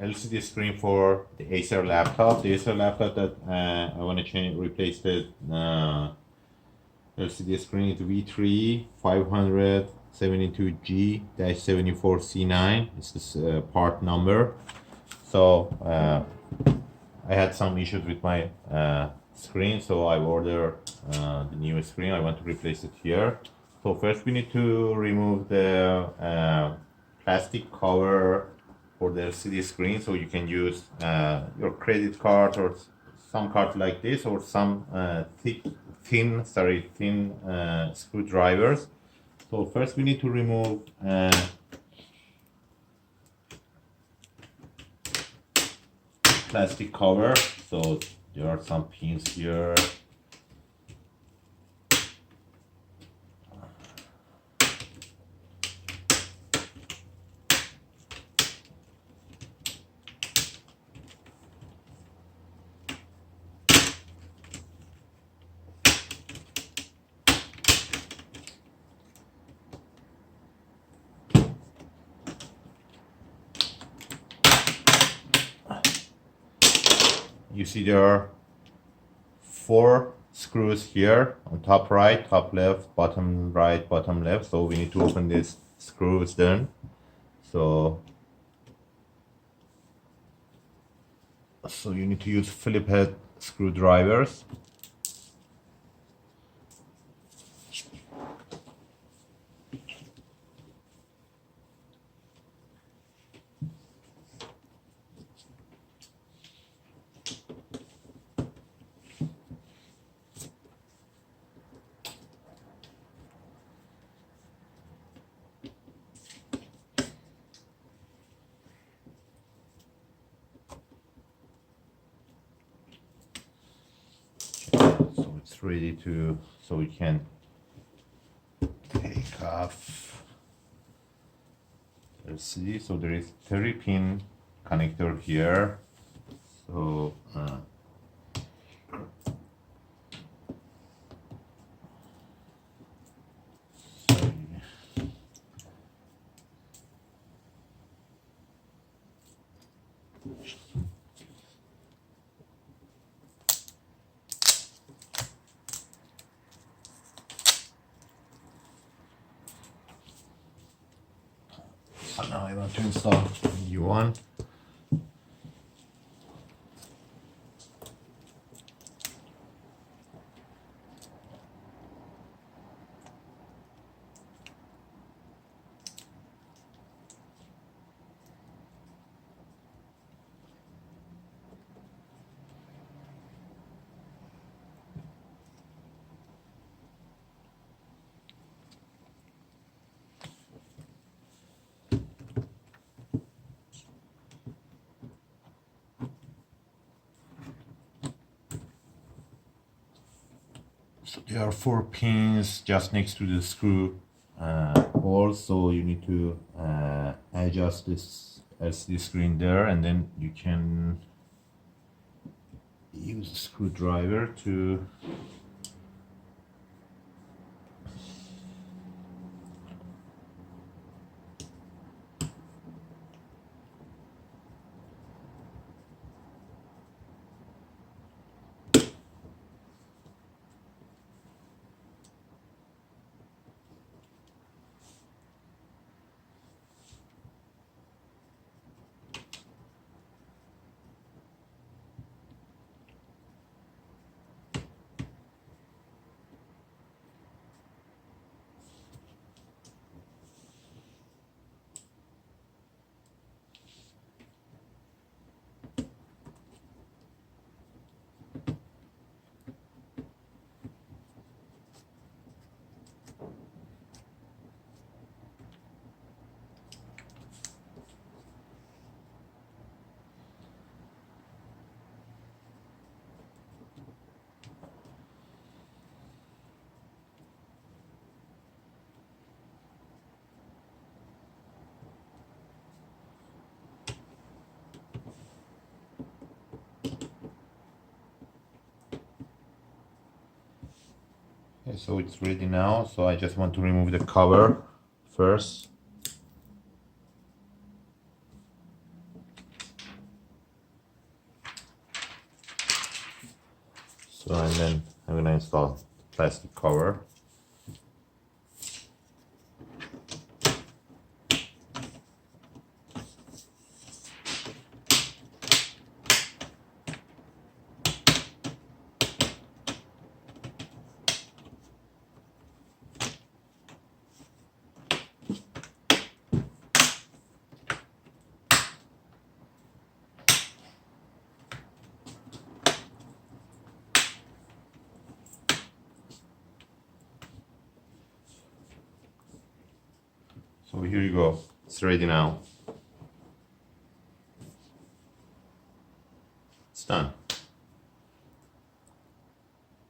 LCD screen for the Acer laptop. The Acer laptop that I want to replace the LCD screen is V3-572G-74C9. It's this part number. So I had some issues with my screen, so I ordered the new screen. I want to replace it here. So first we need to remove the plastic cover for the LCD screen, so you can use your credit card or some card like this, or some thin screwdrivers. So first we need to remove plastic cover. So there are some pins here. You see there are 4 screws here on top right, top left, bottom right, bottom left. So we need to open these screws then. So you need to use Phillips head screwdrivers. So it's ready to, so we can take off. Let's see, so there is 30 pin connector here. So now I want to install a new one. So there are 4 pins just next to the screw hole, so you need to adjust this LCD screen there, and then you can use a screwdriver to okay, so it's ready now. So I just want to remove the cover first. So and then I'm gonna install plastic cover. So here you go, it's ready now.